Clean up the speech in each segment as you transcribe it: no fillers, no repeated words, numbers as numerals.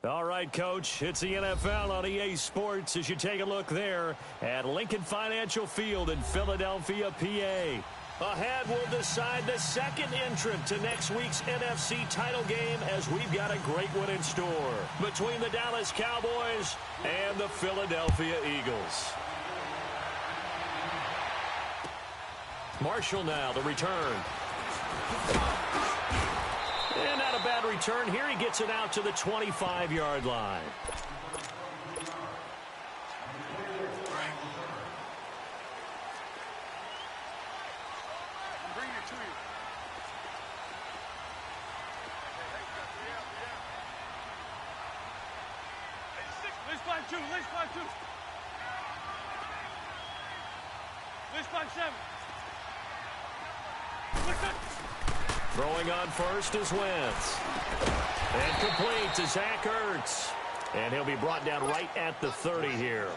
All right, Coach, it's the NFL on EA Sports as you take a look there at Lincoln Financial Field in Philadelphia, PA. Ahead, we'll decide the second entrant to next week's NFC title game as we've got a great one in store between the Dallas Cowboys and the Philadelphia Eagles. Marshall now, the return. And not a bad return here. He gets it out to the 25-yard line. Throwing on first is Wentz. And complete to Zach Ertz. And he'll be brought down right at the 30 here.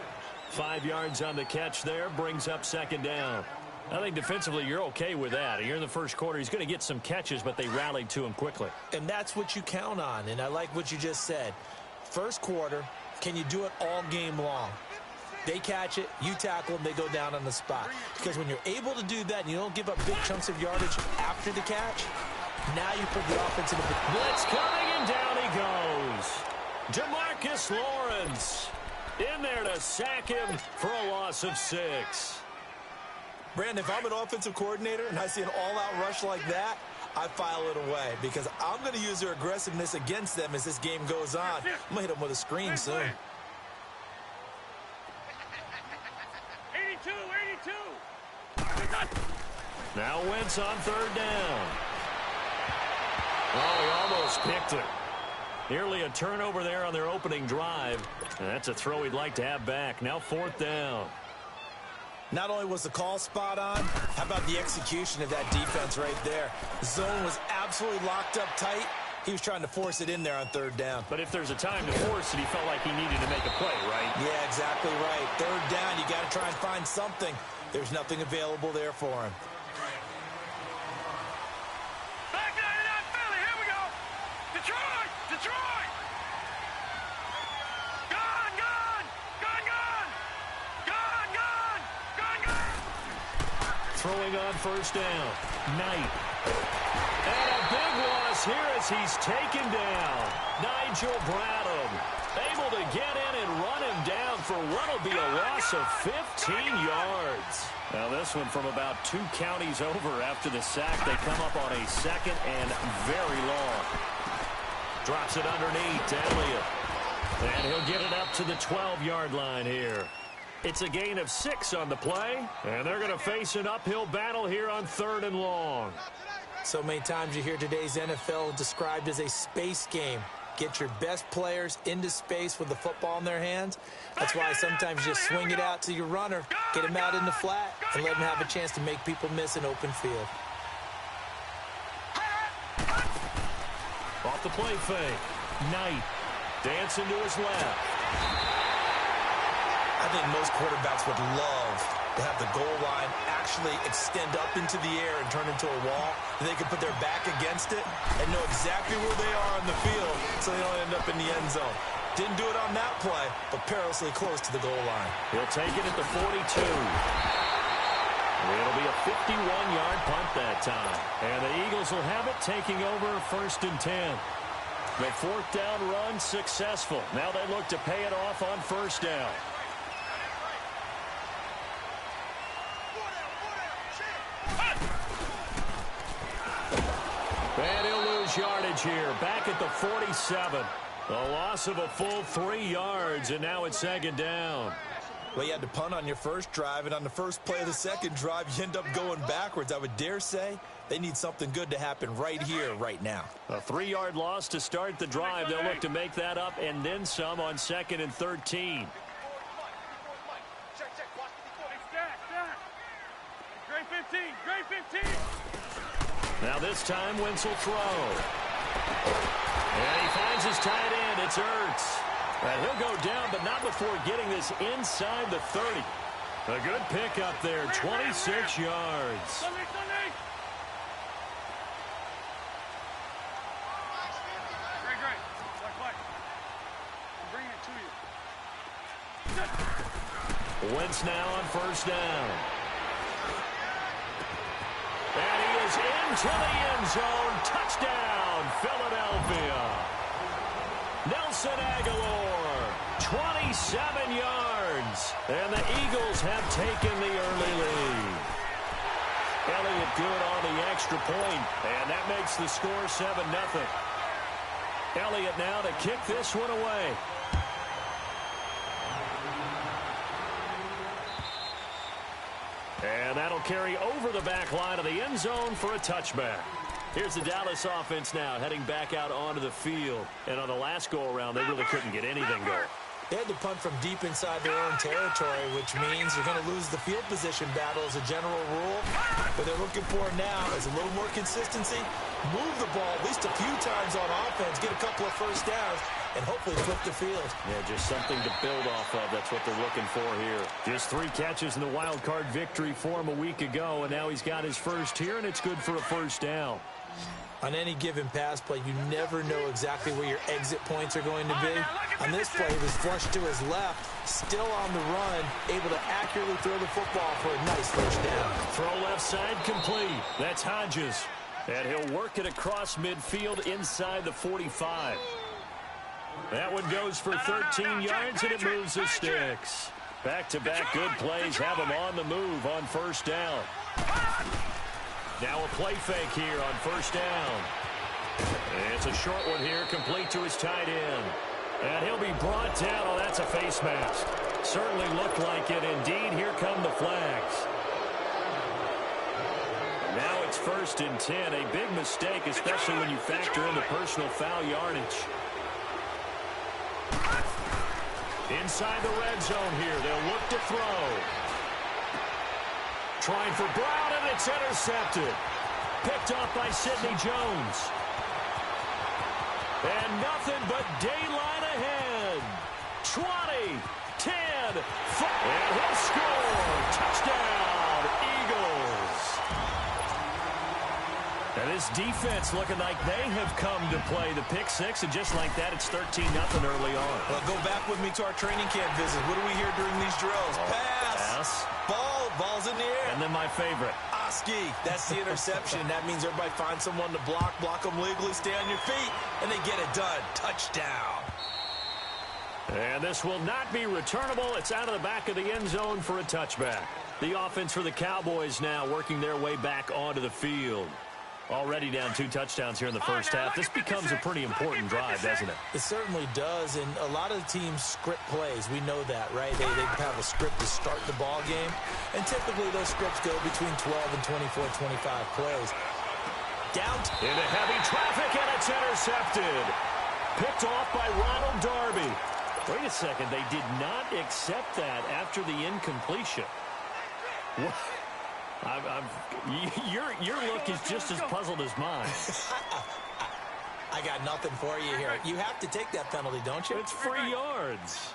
5 yards on the catch there, brings up second down. I think defensively you're okay with that. You're in the first quarter. He's going to get some catches, but they rallied to him quickly. And that's what you count on, and I like what you just said. First quarter, can you do it all game long? They catch it, you tackle them, they go down on the spot. Because when you're able to do that and you don't give up big chunks of yardage after the catch, now you put the offense in the blitz coming, and down he goes. Demarcus Lawrence in there to sack him for a loss of 6. Brandon, if I'm an offensive coordinator and I see an all-out rush like that, I file it away because I'm going to use their aggressiveness against them as this game goes on. I'm going to hit them with a screen soon. 82. Now Wentz on third down. Oh, he almost picked it. Nearly a turnover there on their opening drive. And that's a throw he'd like to have back. Now fourth down. Not only was the call spot on, how about the execution of that defense right there? The zone was absolutely locked up tight. He was trying to force it in there on third down. But if there's a time to force it, he felt like he needed to make a play, right? Yeah, exactly right. Third down, you got to try and find something. There's nothing available there for him. Back nine out, Philly. Here we go. Detroit. Gone. Throwing on first down. Knight. And a big loss here as he's taken down. Nigel Bradham able to get in and run him down for what will be a loss of 15 yards. Now this one from about 2 counties over after the sack. They come up on a second and very long. Drops it underneath to Elliott. And he'll get it up to the 12-yard line here. It's a gain of 6 on the play. And they're going to face an uphill battle here on third and long. So many times you hear today's NFL described as a space game. Get your best players into space with the football in their hands. That's why sometimes you just swing it out to your runner, get him out in the flat, and let him have a chance to make people miss an open field. Off the play fake. Knight dancing to his left. I think most quarterbacks would love to have the goal line actually extend up into the air and turn into a wall. And they can put their back against it and know exactly where they are on the field so they don't end up in the end zone. Didn't do it on that play, but perilously close to the goal line. He'll take it at the 42. It'll be a 51-yard punt that time. And the Eagles will have it, taking over first and 10. The fourth down run successful. Now they look to pay it off on first down. And he'll lose yardage here. Back at the 47. A loss of a full 3 yards, and now it's second down. Well, you had to punt on your first drive, and on the first play of the second drive, you end up going backwards. I would dare say they need something good to happen right here, right now. A 3-yard loss to start the drive. They'll look to make that up and then some on second and 13. Great 15. Now this time, Wentz will throw. And he finds his tight end. It's Ertz. And he'll go down, but not before getting this inside the 30. A good pickup there, 26 yards. Wentz now on first down. And he is into the end zone. Touchdown, Philadelphia. Nelson Agholor, 27 yards. And the Eagles have taken the early lead. Elliott good on the extra point, and that makes the score 7-0. Elliott now to kick this one away. And that'll carry over the back line of the end zone for a touchback. Here's the Dallas offense now heading back out onto the field. And on the last go-around, they really couldn't get anything going. They had to punt from deep inside their own territory, which means you're going to lose the field position battle as a general rule. What they're looking for now is a little more consistency, move the ball at least a few times on offense, get a couple of first downs, and hopefully flip the field. Yeah, just something to build off of. That's what they're looking for here. Just 3 catches in the wild card victory for him a week ago, and now he's got his first here, and it's good for a first down. On any given pass play, you never know exactly where your exit points are going to be. On this play, he was flushed to his left, still on the run, able to accurately throw the football for a nice first down. Throw left side complete. That's Hodges. And he'll work it across midfield inside the 45. That one goes for 13 yards, and it moves the sticks. Back-to-back good plays have him on the move on first down. Now a play fake here on first down. It's a short one here, complete to his tight end. And he'll be brought down. Oh, that's a face mask. Certainly looked like it. Indeed, here come the flags. Now it's 1st and 10. A big mistake, especially when you factor in the personal foul yardage. Inside the red zone here. They'll look to throw. Trying for Brown, and it's intercepted. Picked off by Sidney Jones. And nothing but daylight ahead. 20, 10, 5. And he'll score. Touchdown, Eagles. And this defense looking like they have come to play the pick six, and just like that, it's 13-0 early on. Well, go back with me to our training camp visit. What do we hear during these drills? Pass. Ball's in the air. And then my favorite. Oski. That's the interception. That means everybody finds someone to block them legally, stay on your feet, and they get it done. Touchdown. And this will not be returnable. It's out of the back of the end zone for a touchback. The offense for the Cowboys now working their way back onto the field. Already down 2 touchdowns here in the first half. This becomes a pretty important drive, doesn't it? It certainly does, and a lot of the teams script plays. We know that, right? They have a script to start the ball game, and typically those scripts go between 12 and 24, 25 plays. Down into heavy traffic, and it's intercepted. Picked off by Ronald Darby. Wait a second, they did not accept that after the incompletion. What? Your look is just as puzzled as mine. I got nothing for you here. You have to take that penalty, don't you? It's free yards.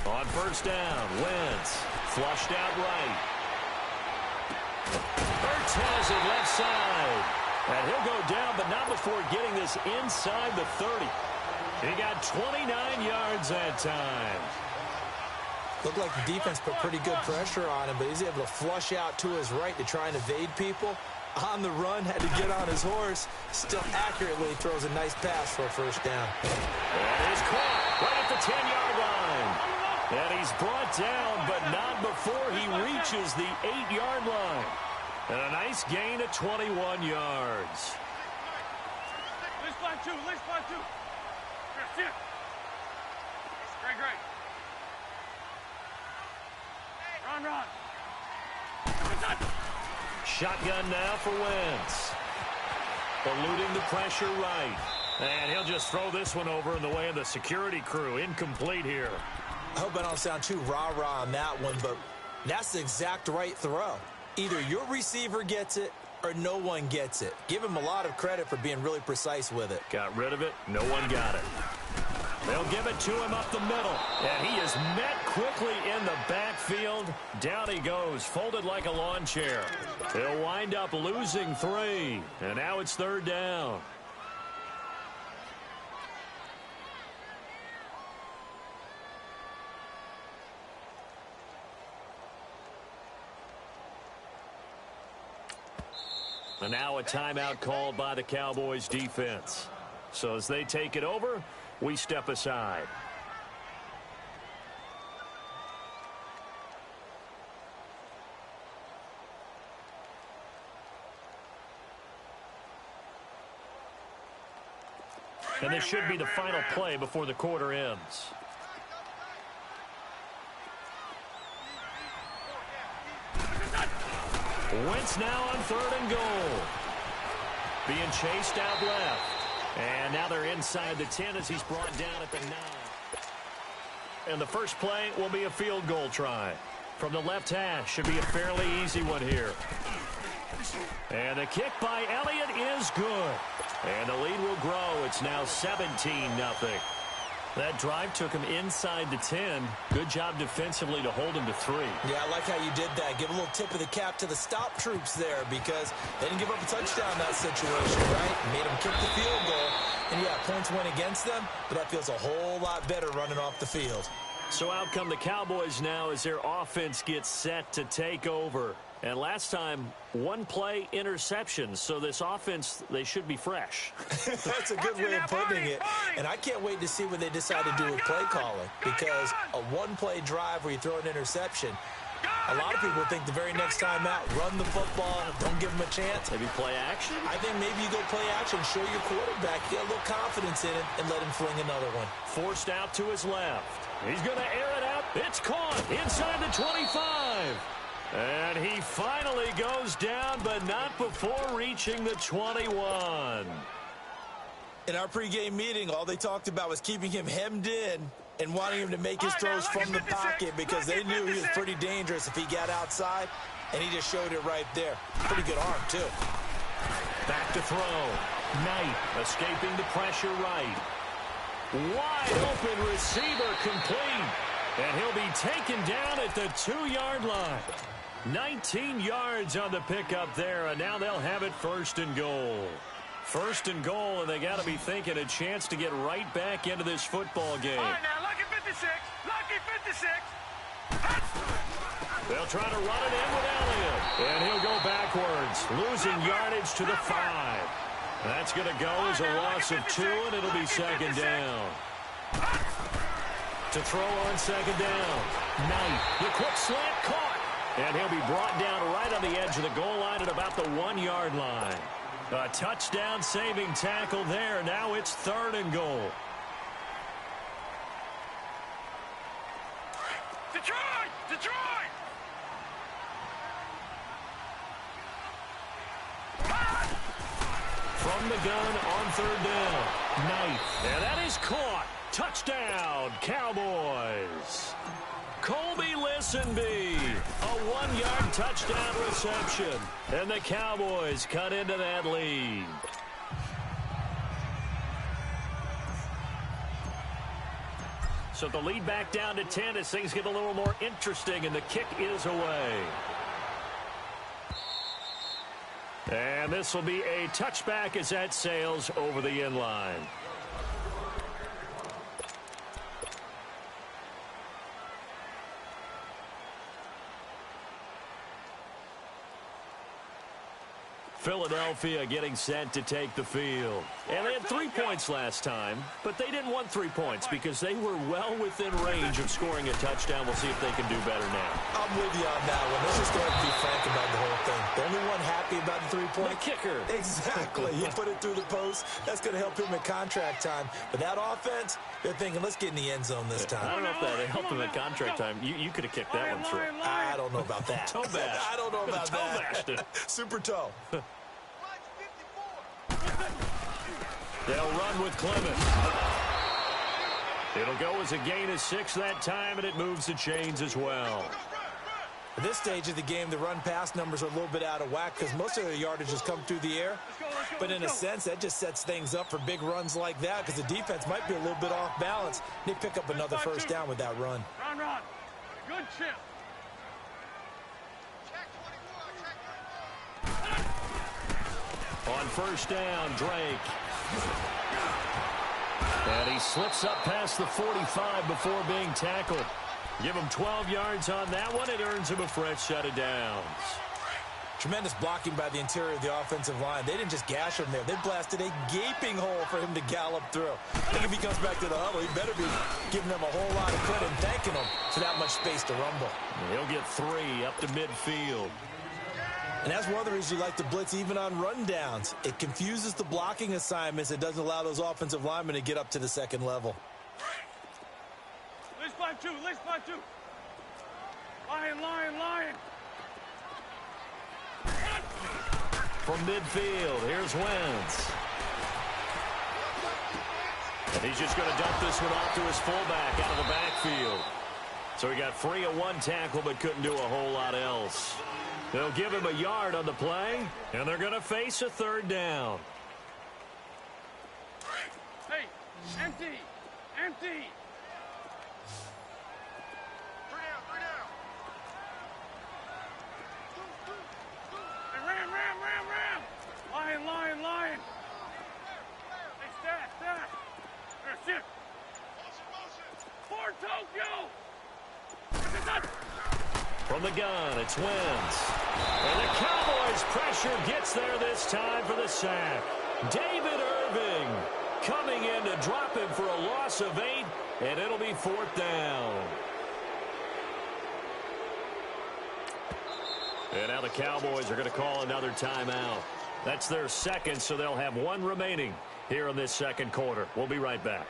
On first down, Wentz flushed out right. Ertz has it left side. And he'll go down, but not before getting this inside the 30. He got 29 yards that time. Looked like the defense put pretty good pressure on him, but he's able to flush out to his right to try and evade people. On the run, had to get on his horse. Still accurately throws a nice pass for a first down. And he's caught right at the 10-yard line. And he's brought down, but not before he reaches the 8-yard line. And a nice gain of 21 yards. Let's fly two. Great. Run. Shotgun now for Wentz. Eluding the pressure right. And he'll just throw this one over in the way of the security crew. Incomplete here. I hope I don't sound too rah-rah on that one, but that's the exact right throw. Either your receiver gets it or no one gets it. Give him a lot of credit for being really precise with it. Got rid of it. No one got it. They'll give it to him up the middle. And he is met quickly in the backfield. Down he goes, folded like a lawn chair. He'll wind up losing 3. And now it's 3rd down. And now a timeout called by the Cowboys defense. So as they take it over, we step aside. And this should be the final play before the quarter ends. Wentz now on 3rd and goal. Being chased out left. And now they're inside the 10 as he's brought down at the 9. And the first play will be a field goal try. From the left hash, should be a fairly easy one here. And the kick by Elliott is good. And the lead will grow. It's now 17-0. That drive took him inside the 10. Good job defensively to hold him to 3. Yeah, I like how you did that. Give a little tip of the cap to the stop troops there because they didn't give up a touchdown in that situation, right? Made them kick the field goal. And, yeah, points went against them, but that feels a whole lot better running off the field. So out come the Cowboys now as their offense gets set to take over. And last time, 1 play interception. So this offense, they should be fresh. That's a good way of putting it. And I can't wait to see what they decide to do with play calling. Because a 1-play drive where you throw an interception, a lot of people think the very next time out, run the football, don't give them a chance. Maybe play action? I think maybe you go play action, show your quarterback, get a little confidence in it, and let him fling another one. Forced out to his left. He's going to air it out. It's caught inside the 25. And he finally goes down, but not before reaching the 21. In our pregame meeting, all they talked about was keeping him hemmed in and wanting him to make his throws from the pocket because they knew he was pretty dangerous if he got outside, and he just showed it right there. Pretty good arm, too. Back to throw. Knight escaping the pressure right. Wide open receiver complete. And he'll be taken down at the 2-yard line. 19 yards on the pickup there, and now they'll have it 1st and goal. 1st and goal, and they got to be thinking a chance to get right back into this football game. All right, now, lucky 56. Lucky 56. They'll try to run it in with Elliott. And he'll go backwards, losing yardage to the 5. That's going to go as a loss of 2, and it'll be 2nd down. To throw on 2nd down. Knight, the quick slant caught. And he'll be brought down right on the edge of the goal line at about the 1-yard line. A touchdown-saving tackle there. Now it's 3rd and goal. Detroit! Detroit! From the gun on 3rd down. Knight. And that is caught. Touchdown, Cowboys. Colby Listenbee, a 1-yard touchdown reception. And the Cowboys cut into that lead. So the lead back down to 10 as things get a little more interesting, and the kick is away. And this will be a touchback as that sails over the end line. Philadelphia getting set to take the field. And they had 3 points last time, but they didn't want 3 points because they were well within range of scoring a touchdown. We'll see if they can do better now. I'm with you on that one. Let's just go ahead and be frank about the whole thing. The only one happy about the 3-point. The kicker. Exactly. He put it through the post. That's going to help him at contract time. But that offense, they're thinking, let's get in the end zone this time. I don't know if that helped him at contract time. You could have kicked that one through. I don't know about that. Toe bash. I don't know about toe that. bashed it. Super toe. They'll run with Clemens. It'll go as a gain of 6 that time, and it moves the chains as well. At this stage of the game, the run-pass numbers are a little bit out of whack because most of their yardage has come through the air. But in a sense, that just sets things up for big runs like that because the defense might be a little bit off balance. They pick up another 1st down with that run. Run. Good chip. On 1st down, Drake. And he slips up past the 45 before being tackled. Give him 12 yards on that one. It earns him a fresh set of downs. Tremendous blocking by the interior of the offensive line. They didn't just gash him there. They blasted a gaping hole for him to gallop through. I think if he comes back to the huddle, he better be giving them a whole lot of credit and thanking them for that much space to rumble. He'll get 3 up to midfield. And that's one of the reasons you like to blitz even on rundowns. It confuses the blocking assignments. It doesn't allow those offensive linemen to get up to the second level. Let's find 2. Let's find 2. Lion, lion, lion. From midfield, here's Wentz. And he's just going to dump this one off to his fullback out of the backfield. So he got free of 1 tackle but couldn't do a whole lot else. They'll give him a yard on the play, and they're going to face a 3rd down. Hey, empty, empty. 3 down. Hey, ram. Lion, lion, lion. Hey, stat. There's shit. For Tokyo. From the gun, it's Wentz. And the Cowboys' pressure gets there this time for the sack. David Irving coming in to drop him for a loss of 8, and it'll be 4th down. And now the Cowboys are going to call another timeout. That's their 2nd, so they'll have 1 remaining here in this 2nd quarter. We'll be right back.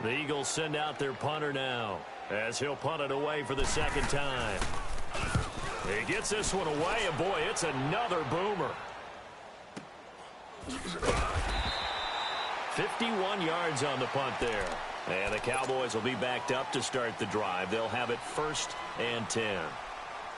The Eagles send out their punter now as he'll punt it away for the 2nd time. He gets this one away, and boy, it's another boomer. 51 yards on the punt there. And the Cowboys will be backed up to start the drive. They'll have it 1st and 10.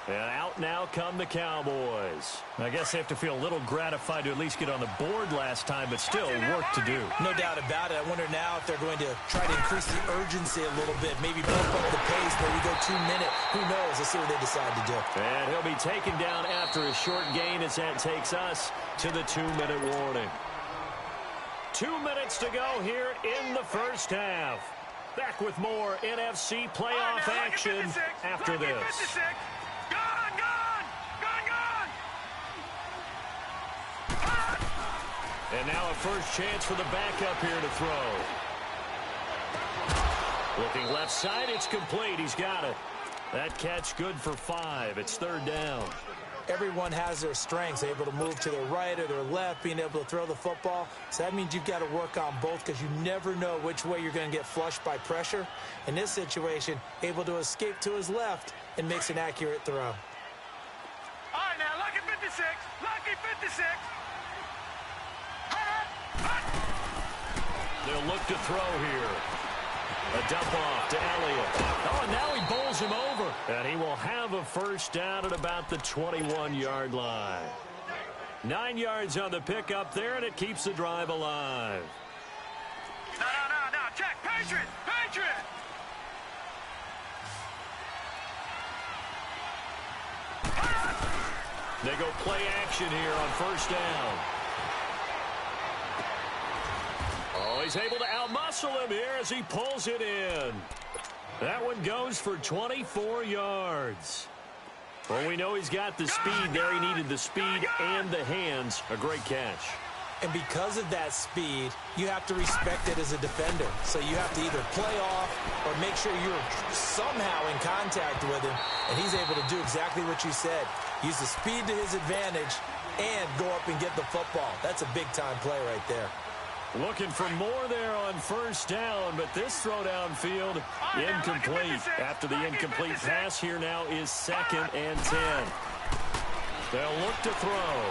And out now come the Cowboys. I guess they have to feel a little gratified to at least get on the board last time, but still work to do. No doubt about it. I wonder now if they're going to try to increase the urgency a little bit, maybe bump up the pace, maybe go 2 minute. Who knows? Let's see what they decide to do. And he'll be taken down after a short gain as that takes us to the 2-minute warning. 2 minutes to go here in the 1st half. Back with more NFC playoff action after this. And now a first chance for the backup here to throw. Looking left side, it's complete. He's got it. That catch good for 5. It's 3rd down. Everyone has their strengths, able to move to their right or their left, being able to throw the football. So that means you've got to work on both because you never know which way you're going to get flushed by pressure. In this situation, able to escape to his left and makes an accurate throw. All right, now, lucky 56. Lucky 56. They'll look to throw here. A dump off to Elliott. Oh, and now he bowls him over. And he will have a 1st down at about the 21-yard line. 9 yards on the pickup there, and it keeps the drive alive. No. Check. Patriot. They go play action here on 1st down. Oh, he's able to outmuscle him here as he pulls it in. That one goes for 24 yards. Well, we know he's got the speed there. He needed the speed and the hands. A great catch. And because of that speed, you have to respect it as a defender. So you have to either play off or make sure you're somehow in contact with him. And he's able to do exactly what you said. Use the speed to his advantage and go up and get the football. That's a big-time play right there. Looking for more there on 1st down, but this throw downfield incomplete. After the incomplete pass, here now is 2nd and 10. They'll look to throw.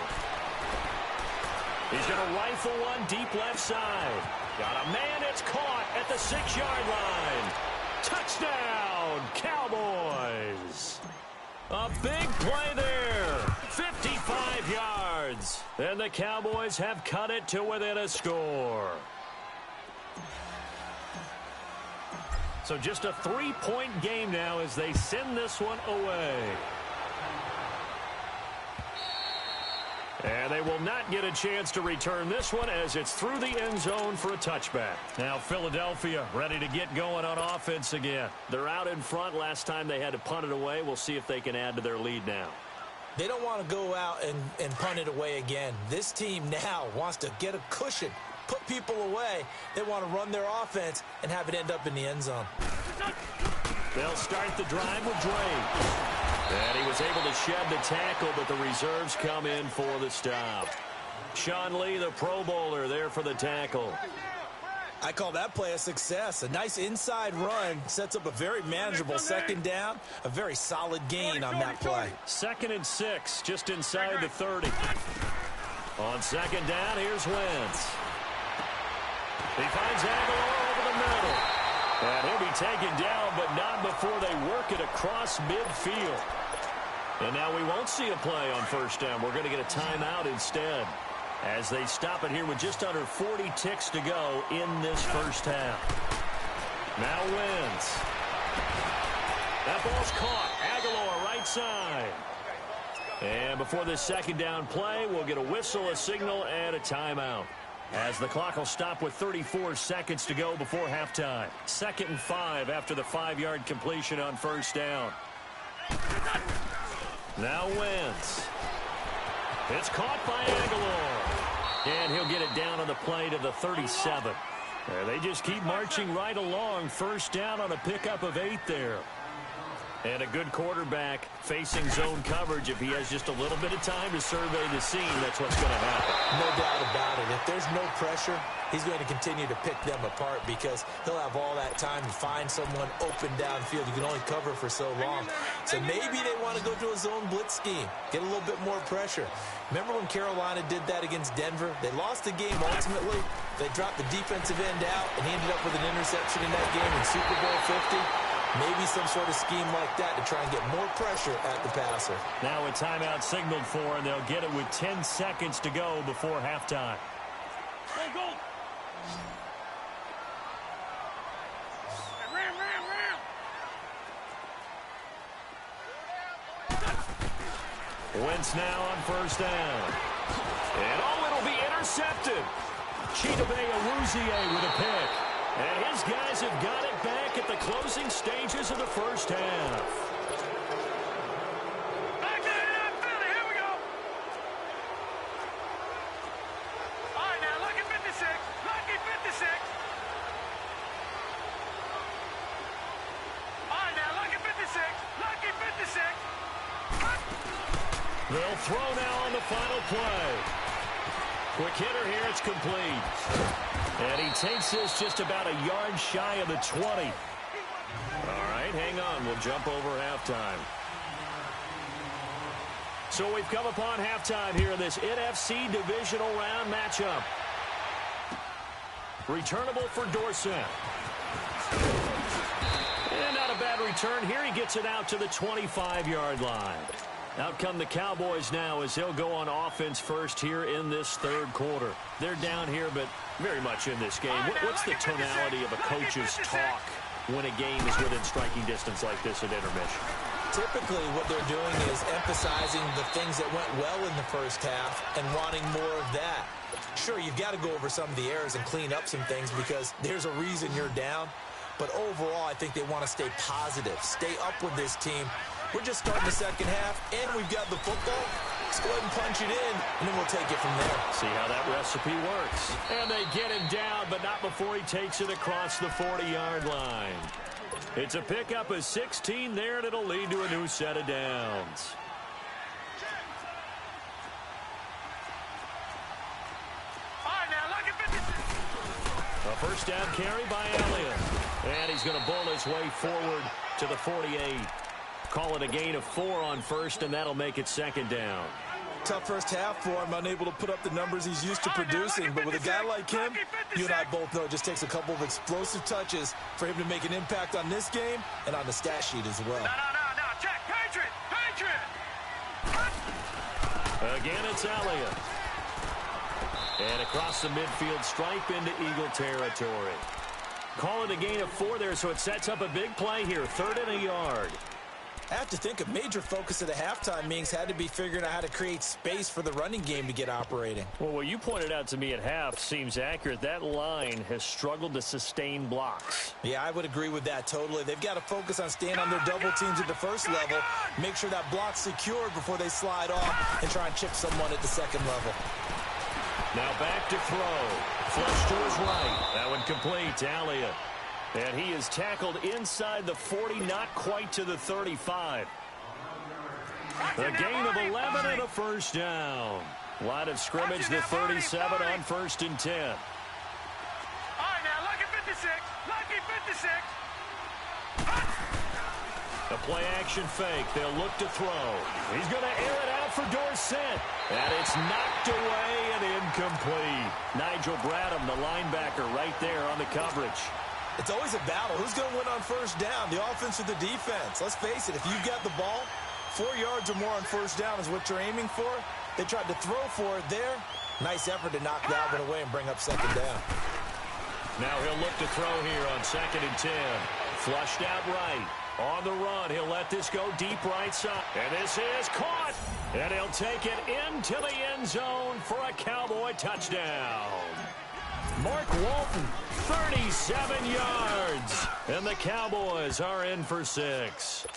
He's going to rifle one deep left side. Got a man, it's caught at the 6-yard line. Touchdown, Cowboys. A big play there. 55 yards. And the Cowboys have cut it to within a score. So just a 3-point game now as they send this one away. And they will not get a chance to return this one as it's through the end zone for a touchback. Now Philadelphia ready to get going on offense again. They're out in front. Last time they had to punt it away. We'll see if they can add to their lead now. They don't want to go out and punt it away again. This team now wants to get a cushion, put people away. They want to run their offense and have it end up in the end zone. They'll start the drive with Drake. And he was able to shed the tackle, but the reserves come in for the stop. Sean Lee, the Pro Bowler, there for the tackle. I call that play a success. A nice inside run sets up a very manageable second down, a very solid gain on that play. 2nd and 6, just inside the 30. On second down, here's Wentz. He finds Aguilar over the middle. And he'll be taken down, but not before they work it across midfield. And now we won't see a play on first down. We're going to get a timeout instead, as they stop it here with just under 40 ticks to go in this first half. Now Wentz. That ball's caught. Aguilar right side. And before this second down play, we'll get a whistle, a signal, and a timeout, as the clock will stop with 34 seconds to go before halftime. 2nd and 5 after the 5-yard completion on first down. Now Wentz. It's caught by Aguilar. And he'll get it down on the play to the 37. They just keep marching right along. First down on a pickup of 8 there. And a good quarterback facing zone coverage. If he has just a little bit of time to survey the scene, that's what's going to happen. No doubt about it. If there's no pressure, he's going to continue to pick them apart because he'll have all that time to find someone open downfield. You can only cover for so long. So maybe they want to go to a zone blitz scheme, get a little bit more pressure. Remember when Carolina did that against Denver? They lost the game ultimately. They dropped the defensive end out, and he ended up with an interception in that game in Super Bowl 50. Maybe some sort of scheme like that to try and get more pressure at the passer. Now a timeout signaled for, and they'll get it with 10 seconds to go before halftime. Go, go. Ram, ram, ram. Wentz now on first down. And it'll be intercepted. Chidobe Awuzie with a pick. And his guys have got it back at the closing stages of the first half. Back there in Philly. Here we go. All right, now, lucky 56. Lucky 56. All right, now, lucky 56. Lucky 56. They'll throw now on the final play. Quick hitter here. It's complete. And he takes this just about a yard shy of the 20. All right, hang on. We'll jump over halftime. So we've come upon halftime here in this NFC divisional round matchup. Returnable for Dorsett. And not a bad return here. He gets it out to the 25-yard line. Out come the Cowboys now as they'll go on offense first here in this third quarter. They're down here, but very much in this game. What's the tonality of a coach's talk when a game is within striking distance like this at intermission? Typically, what they're doing is emphasizing the things that went well in the first half and wanting more of that. Sure, you've got to go over some of the errors and clean up some things because there's a reason you're down. But overall, I think they want to stay positive, stay up with this team. We're just starting the second half, and we've got the football. Let's go ahead and punch it in, and then we'll take it from there. See how that recipe works. And they get him down, but not before he takes it across the 40-yard line. It's a pickup of 16 there, and it'll lead to a new set of downs. All right, now, lucky 56. A first down carry by Elliott. And he's going to bull his way forward to the 48. Call it a gain of 4 on first, and that'll make it second down. Tough first half for him, unable to put up the numbers he's used to producing. But with a guy like him, you and I both know it just takes a couple of explosive touches for him to make an impact on this game and on the stat sheet as well. No, check. Patriot. Again, it's Elliott. And across the midfield stripe into Eagle territory. Call it a gain of 4 there, so it sets up a big play here. 3rd and a yard. I have to think a major focus of the halftime meetings had to be figuring out how to create space for the running game to get operating. Well, what you pointed out to me at half seems accurate. That line has struggled to sustain blocks. Yeah, I would agree with that totally. They've got to focus on staying on their double teams at the first level, make sure that block's secured before they slide off and try and chip someone at the second level. Now back to throw. Flush to his right. That one complete to Elliott. And he is tackled inside the 40, not quite to the 35. A gain of 11 and a first down. Line of scrimmage, the 37 on 1st and 10. All right, now, lucky 56. Lucky 56. A play-action fake. They'll look to throw. He's going to air it out for Dorsett. And it's knocked away and incomplete. Nigel Bradham, the linebacker, right there on the coverage. It's always a battle. Who's going to win on first down, the offense or the defense? Let's face it, if you've got the ball, 4 yards or more on first down is what you're aiming for. They tried to throw for it there. Nice effort to knock that one away and bring up second down. Now he'll look to throw here on 2nd and 10. Flushed out right. On the run, he'll let this go deep right side. And this is caught. And he'll take it into the end zone for a Cowboy touchdown. Mark Walton, 37 yards. And the Cowboys are in for 6.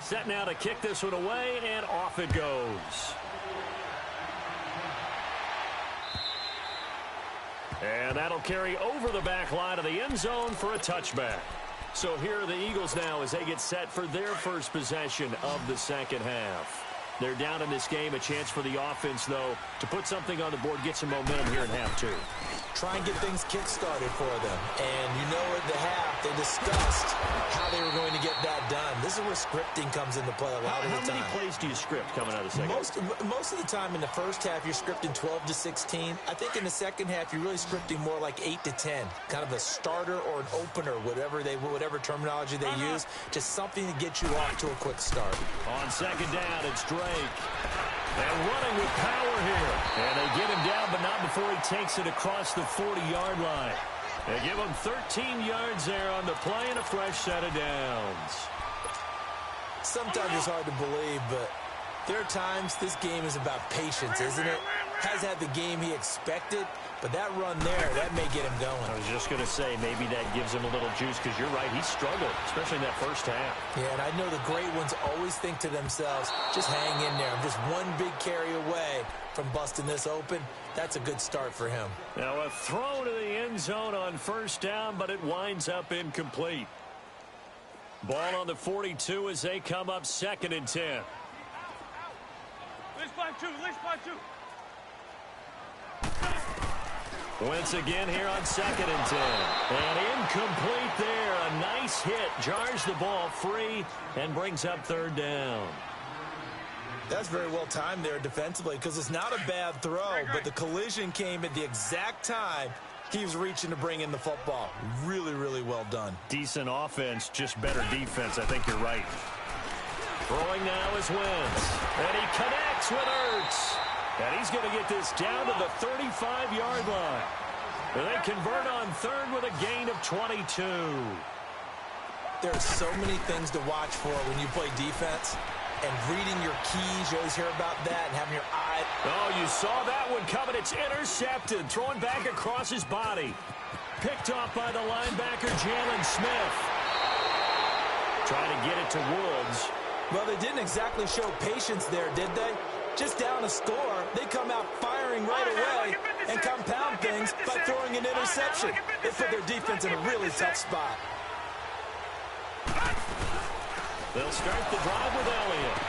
Set now to kick this one away, and off it goes. And that'll carry over the back line of the end zone for a touchback. So here are the Eagles now as they get set for their first possession of the second half. They're down in this game. A chance for the offense, though, to put something on the board, get some momentum here in half two. Try and get things kick-started for them. And you know at the half, they discussed how they were going to get that done. This is where scripting comes into play a lot of the time. How many plays do you script coming out of the second half? Most of the time in the first half, you're scripting 12 to 16. I think in the second half, you're really scripting more like 8 to 10. Kind of a starter or an opener, whatever terminology they use. Just something to get you off to a quick start. On second down, it's Drake. And running with power here. And they get him down, but not before he takes it across the 40-yard line. They give him 13 yards there on the play and a fresh set of downs. Sometimes it's hard to believe, but there are times this game is about patience, isn't it? Has had the game he expected, but that run there, that may get him going. I was just going to say, maybe that gives him a little juice, because you're right, he struggled, especially in that first half. Yeah, and I know the great ones always think to themselves, just hang in there. I'm just one big carry away from busting this open. That's a good start for him. Now a throw to the end zone on first down, but it winds up incomplete. Ball on the 42 as they come up 2nd and 10. Let's play two. Let's play two. Wentz again here on 2nd and 10. And incomplete there. A nice hit. Jars the ball free and brings up 3rd down. That's very well timed there defensively, because it's not a bad throw, but the collision came at the exact time he was reaching to bring in the football. Really, really well done. Decent offense, just better defense. I think you're right. Throwing now is Wentz. And he connects with Ertz. And he's going to get this down to the 35-yard line. And they convert on 3rd with a gain of 22. There are so many things to watch for when you play defense. And reading your keys, you always hear about that, and having your eye. Oh, you saw that one coming. It's intercepted. Throwing back across his body. Picked off by the linebacker, Jalen Smith. Trying to get it to Woods. Well, they didn't exactly show patience there, did they? Just down a score, they come out firing right away and compound things by throwing an interception. They put their defense in a really tough spot. They'll start the drive with Elliott.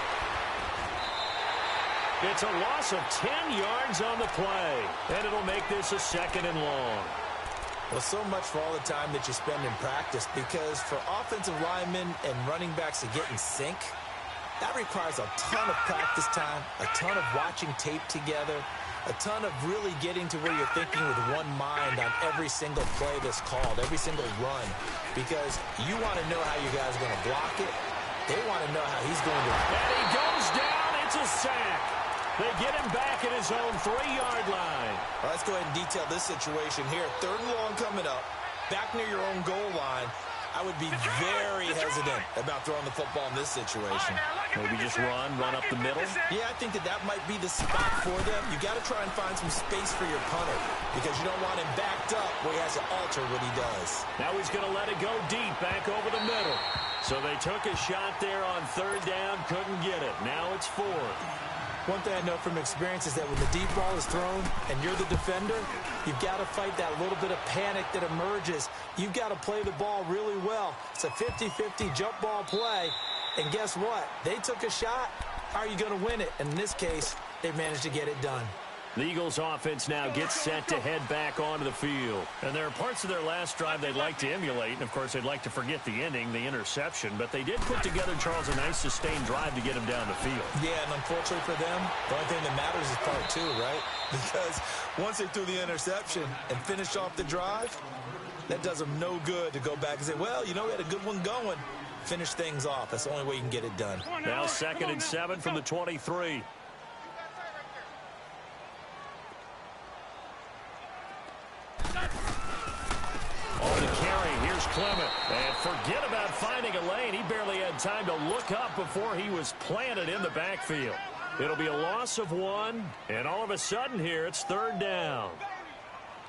It's a loss of 10 yards on the play, and it'll make this a 2nd and long. Well, so much for all the time that you spend in practice, because for offensive linemen and running backs to get in sync, that requires a ton of practice time, a ton of watching tape together, a ton of really getting to where you're thinking with one mind on every single play that's called, every single run, because you want to know how you guys are going to block it. They want to know how he's going to. And he goes down. It's a sack. They get him back at his own 3-yard line. Well, let's go ahead and detail this situation here. 3rd and long coming up. Back near your own goal line. I would be very hesitant about throwing the football in this situation. Maybe just run up the middle. Yeah, I think that might be the spot for them. You got to try and find some space for your punter because you don't want him backed up where he has to alter what he does. Now he's going to let it go deep back over the middle. So they took a shot there on third down, couldn't get it. Now it's fourth. One thing I know from experience is that when the deep ball is thrown and you're the defender, you've got to fight that little bit of panic that emerges. You've got to play the ball really well. It's a 50-50 jump ball play. And guess what? They took a shot. How are you going to win it? And in this case, they managed to get it done. The Eagles offense now gets set to head back onto the field. And there are parts of their last drive they'd like to emulate. And, of course, they'd like to forget the ending, the interception. But they did put together, Charles, a nice sustained drive to get him down the field. Yeah, and unfortunately for them, the only thing that matters is part two, right? Because once they threw the interception and finished off the drive, that does them no good to go back and say, well, you know, we had a good one going. Finish things off. That's the only way you can get it done. Now 2nd and 7 from the 23. On the carry, here's Clement. And forget about finding a lane. He barely had time to look up before he was planted in the backfield. It'll be a loss of 1, and all of a sudden here, it's third down.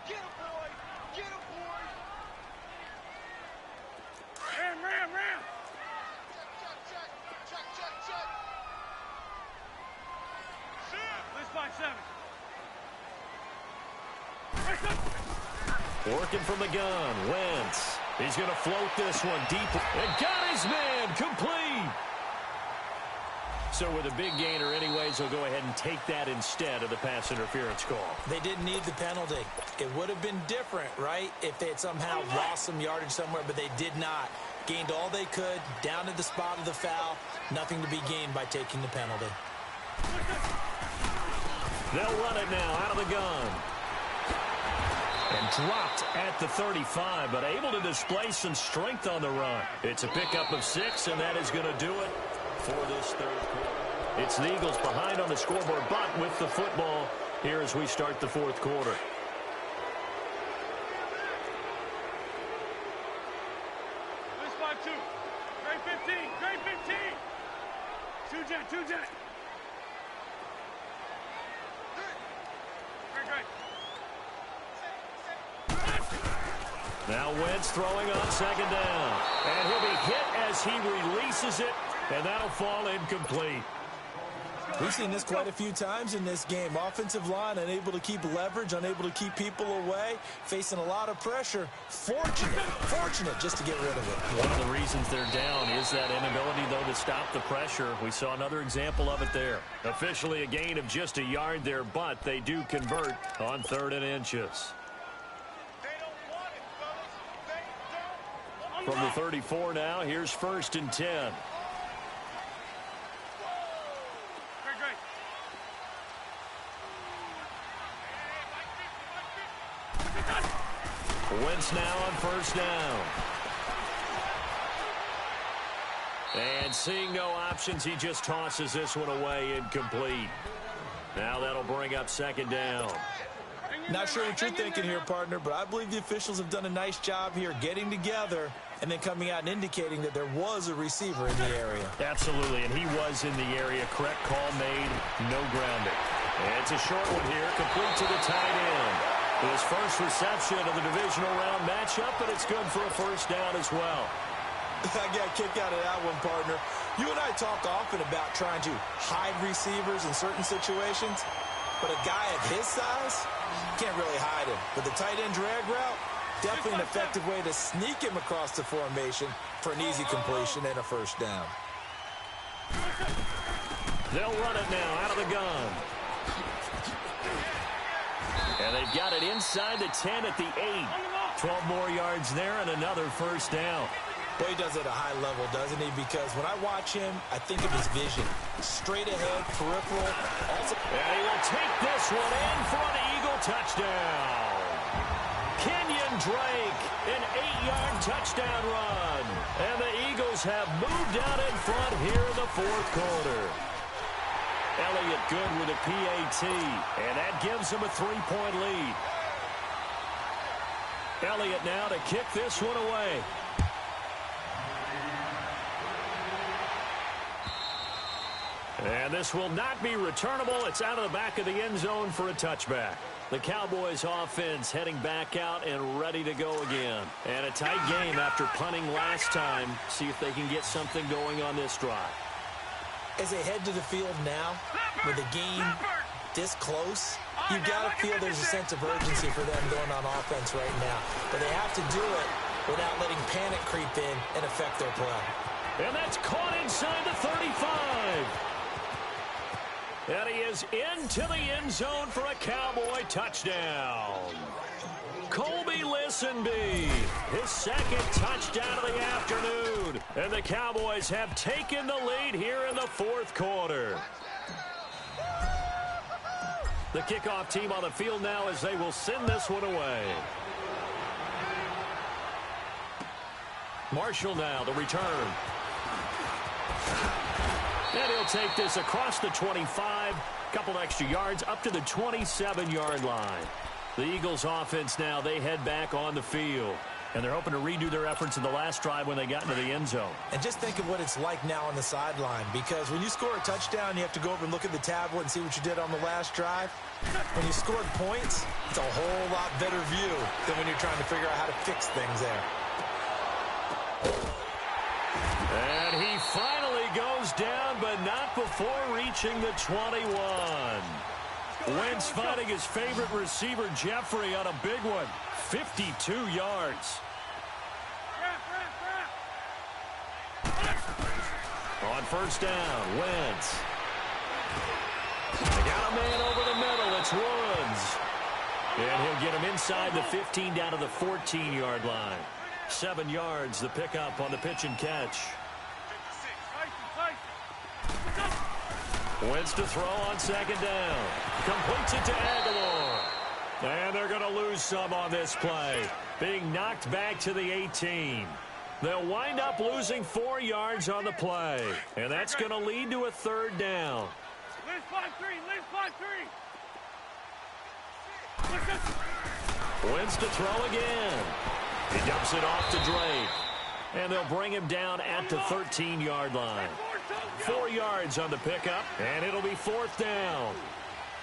Get him, boy! Get him, boy! Ram! Check! Let's find 7. Working from the gun, Wentz. He's going to float this one deep. And got his man, complete. So with a big gainer anyways, he'll go ahead and take that instead of the pass interference call. They didn't need the penalty. It would have been different, right, if they had somehow lost some yardage somewhere, but they did not. Gained all they could, down at the spot of the foul. Nothing to be gained by taking the penalty. They'll run it now out of the gun. And dropped at the 35, but able to display some strength on the run. It's a pickup of 6, and that is going to do it for this third quarter. It's the Eagles behind on the scoreboard, but with the football here as we start the fourth quarter. Let's find 2. Grade 15! 2 jet! Great. Now Wentz throwing on 2nd down. And he'll be hit as he releases it, and that'll fall incomplete. We've seen this quite a few times in this game. Offensive line unable to keep leverage, unable to keep people away, facing a lot of pressure. Fortunate just to get rid of it. One of the reasons they're down is that inability, though, to stop the pressure. We saw another example of it there. Officially a gain of just a yard there, but they do convert on 3rd and inches. From the 34 now, here's 1st and 10. Great. Wentz now on 1st down. And seeing no options, he just tosses this one away incomplete. Now that'll bring up 2nd down. Not sure what you're thinking here, partner, but I believe the officials have done a nice job here getting together and then coming out and indicating that there was a receiver in the area. Absolutely, and he was in the area. Correct call made, no grounding. And it's a short one here, complete to the tight end. His first reception of the divisional round matchup, but it's good for a 1st down as well. I got a kick out of that one, partner. You and I talk often about trying to hide receivers in certain situations, but a guy of his size can't really hide him. But the tight end drag route, definitely an effective way to sneak him across the formation for an easy completion and a 1st down. They'll run it now out of the gun. And they've got it inside the 10 at the 8. 12 more yards there and another 1st down. Boy, he does it at a high level, doesn't he? Because when I watch him, I think of his vision. Straight ahead, peripheral. Also, and he will take this one in for an Eagle touchdown. Kenyon Drake, an 8-yard touchdown run. And the Eagles have moved out in front here in the fourth quarter. Elliott good with a PAT, and that gives him a 3-point lead. Elliott now to kick this one away. And this will not be returnable. It's out of the back of the end zone for a touchback. The Cowboys offense heading back out and ready to go again. And a tight game after punting last time. See if they can get something going on this drive. As they head to the field now, with the game this close, you've got to feel there's a sense of urgency for them going on offense right now. But they have to do it without letting panic creep in and affect their play. And that's caught inside the 35. And he is into the end zone for a Cowboy touchdown. Colby Listenbee, his second touchdown of the afternoon. And the Cowboys have taken the lead here in the fourth quarter. The kickoff team on the field now as they will send this one away. Marshall now, the return. And he'll take this across the 25, couple extra yards up to the 27-yard line. The Eagles offense now, they head back on the field. And they're hoping to redo their efforts in the last drive when they got into the end zone. And just think of what it's like now on the sideline, because when you score a touchdown, you have to go over and look at the tablet and see what you did on the last drive. When you scored points, it's a whole lot better view than when you're trying to figure out how to fix things there. And he finally goes down, but not before reaching the 21. Wentz finding his favorite receiver, Jeffrey, on a big one. 52 yards. On first down, Wentz. They got a man over the middle. It's Woods. And he'll get him inside the 15 down to the 14-yard line. 7 yards, the pickup on the pitch and catch. Wentz to throw on second down. Completes it to Aguilar. And they're going to lose some on this play. Being knocked back to the 18. They'll wind up losing 4 yards on the play. And that's going to lead to a third down. Wentz to throw again. He dumps it off to Drake. And they'll bring him down at the 13-yard line. 4 yards on the pickup, and it'll be fourth down.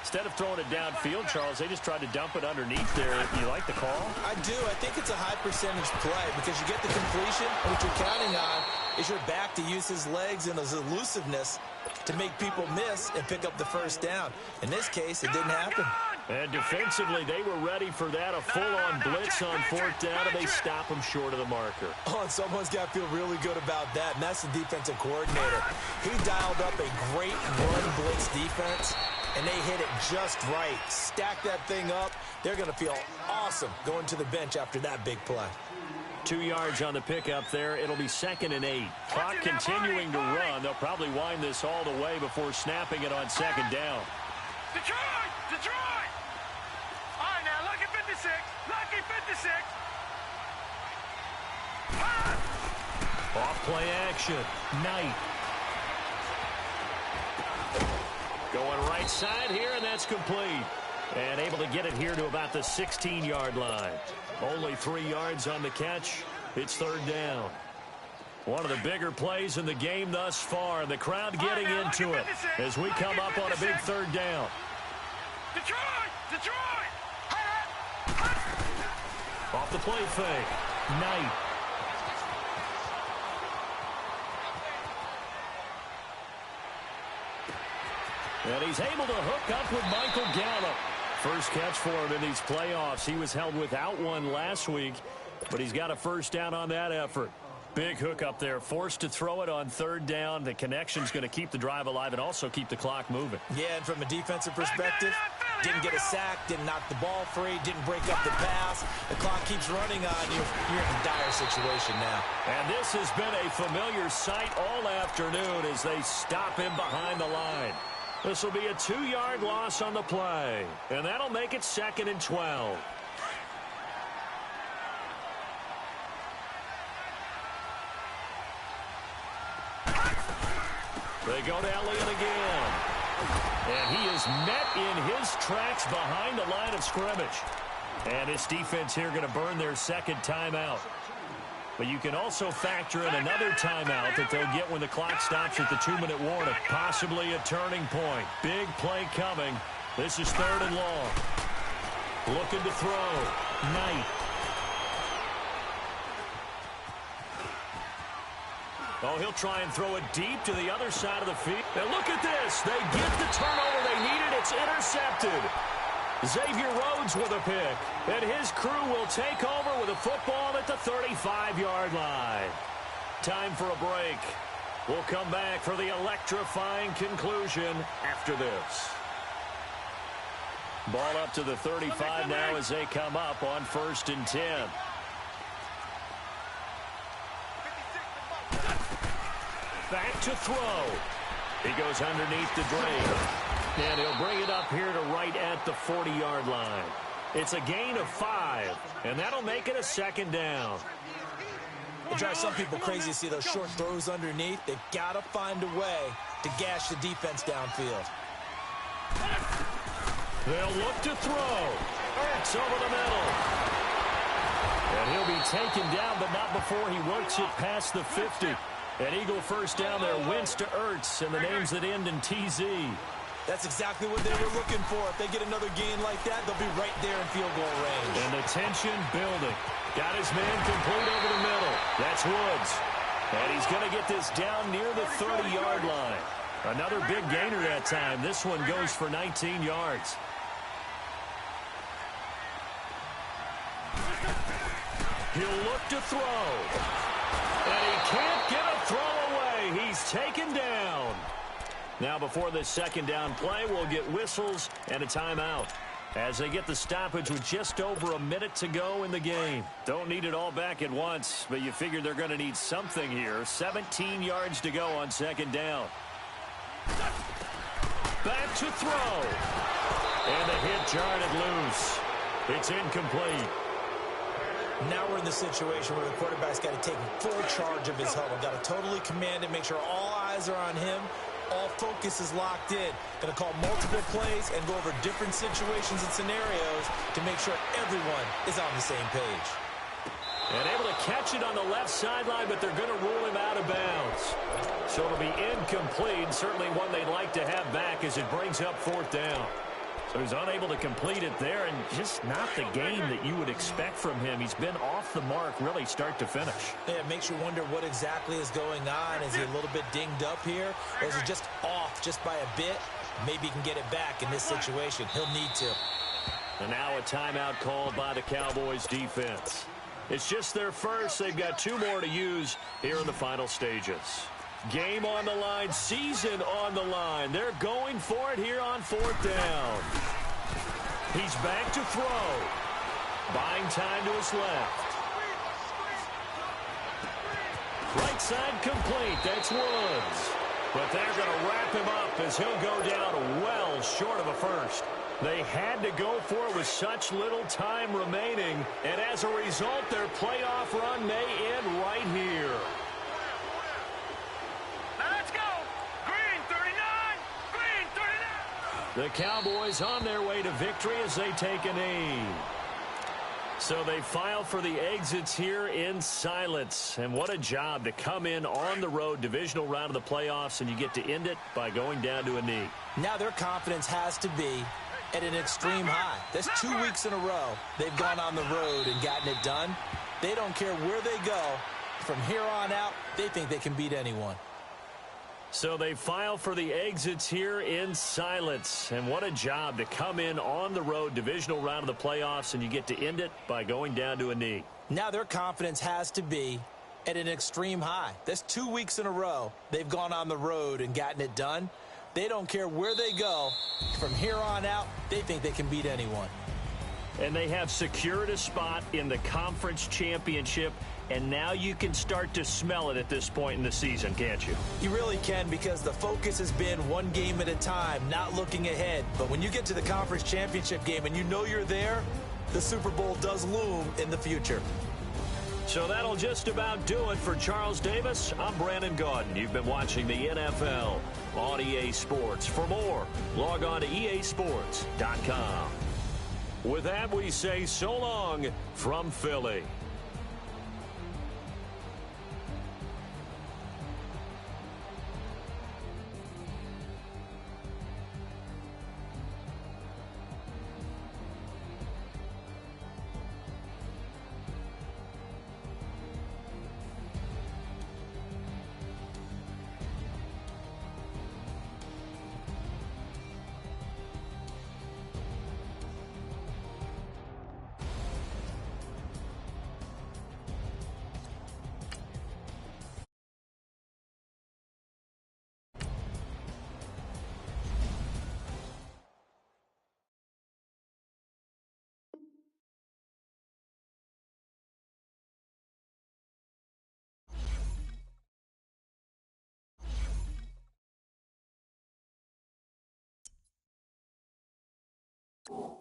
Instead of throwing it downfield, Charles, they just tried to dump it underneath there. You like the call? I do. I think it's a high percentage play because you get the completion, and what you're counting on is your back to use his legs and his elusiveness to make people miss and pick up the first down. In this case, it didn't happen. And defensively, they were ready for that, a full-on blitz on fourth down, and they stop him short of the marker. Oh, and someone's got to feel really good about that, and that's the defensive coordinator. He dialed up a great run blitz defense, and they hit it just right. Stack that thing up. They're going to feel awesome going to the bench after that big play. 2 yards on the pickup there. It'll be 2nd and 8. Clock continuing to run. They'll probably wind this all the way before snapping it on second down. Detroit! Detroit! All right, now, lucky 56. Lucky 56. Off play action. Knight. Going right side here, and that's complete. And able to get it here to about the 16-yard line. Only 3 yards on the catch. It's third down. One of the bigger plays in the game thus far. The crowd getting into it as we come up on a big third down. Detroit! Detroit! Off the play fake. Knight. And he's able to hook up with Michael Gallup. First catch for him in these playoffs. He was held without one last week, but he's got a first down on that effort. Big hook up there. Forced to throw it on third down. The connection's going to keep the drive alive and also keep the clock moving. Yeah, and from a defensive perspective, didn't get a sack, didn't knock the ball free, didn't break up the pass. The clock keeps running on you. You're in a dire situation now. And this has been a familiar sight all afternoon as they stop him behind the line. This will be a 2-yard loss on the play, and that'll make it 2nd and 12. They go to Elliott again. And he is met in his tracks behind the line of scrimmage. And his defense here going to burn their second timeout. But you can also factor in another timeout that they'll get when the clock stops at the 2-minute warning. Possibly a turning point. Big play coming. This is 3rd and long. Looking to throw. Knight. Oh, he'll try and throw it deep to the other side of the field. And look at this. They get the turnover they needed. It's intercepted. Xavier Rhodes with a pick. And his crew will take over with a football at the 35-yard line. Time for a break. We'll come back for the electrifying conclusion after this. Ball up to the 35 now as they come up on 1st and 10. Back to throw. He goes underneath the drain. And he'll bring it up here to right at the 40-yard line. It's a gain of 5, and that'll make it a 2nd down. It drives some people crazy to see those short throws underneath. They've got to find a way to gash the defense downfield. They'll look to throw. Ertz over the middle. And he'll be taken down, but not before he works it past the 50. An Eagle first down there. Wentz to Ertz, and the names that end in TZ. That's exactly what they were looking for. If they get another gain like that, they'll be right there in field goal range. And the tension building. Got his man complete over the middle. That's Woods. And he's going to get this down near the 30-yard line. Another big gainer that time. This one goes for 19 yards. He'll look to throw. And he can't get a throw away. He's taken down. Now before this 2nd down play, we'll get whistles and a timeout as they get the stoppage with just over a minute to go in the game. Don't need it all back at once, but you figure they're going to need something here. 17 yards to go on 2nd down. Back to throw. And the hit jarred it loose. It's incomplete. Now we're in the situation where the quarterback's got to take full charge of his huddle. Got to totally command it, make sure all eyes are on him. All focus is locked in. Going to call multiple plays and go over different situations and scenarios to make sure everyone is on the same page. And able to catch it on the left sideline, but they're going to rule him out of bounds. So it'll be incomplete. Certainly one they'd like to have back as it brings up 4th down. So he's unable to complete it there, and just not the game that you would expect from him. He's been off the mark really start to finish. Yeah, it makes you wonder what exactly is going on. Is he a little bit dinged up here, or is he just off just by a bit? Maybe he can get it back in this situation. He'll need to. And now a timeout called by the Cowboys defense. It's just their first. They've got 2 more to use here in the final stages. Game on the line, season on the line. They're going for it here on 4th down. He's back to throw. Buying time to his left. Right side complete. That's Woods. But they're going to wrap him up as he'll go down well short of a first. They had to go for it with such little time remaining. And as a result, their playoff run may end right here. The Cowboys on their way to victory as they take a knee. So they file for the exits here in silence. And what a job to come in on the road, divisional round of the playoffs, and you get to end it by going down to a knee. Now their confidence has to be at an extreme high. That's 2 weeks in a row they've gone on the road and gotten it done. They don't care where they go. From here on out, they think they can beat anyone. So they file for the exits here in silence. And what a job to come in on the road, divisional round of the playoffs, and you get to end it by going down to a knee. Now their confidence has to be at an extreme high. That's 2 weeks in a row they've gone on the road and gotten it done. They don't care where they go. From here on out, they think they can beat anyone. And they have secured a spot in the conference championship. And now you can start to smell it at this point in the season, can't you? You really can, because the focus has been one game at a time, not looking ahead. But when you get to the conference championship game and you know you're there, the Super Bowl does loom in the future. So that'll just about do it for Charles Davis. I'm Brandon Gaudin. You've been watching the NFL on EA Sports. For more, log on to easports.com. With that, we say so long from Philly. Bye.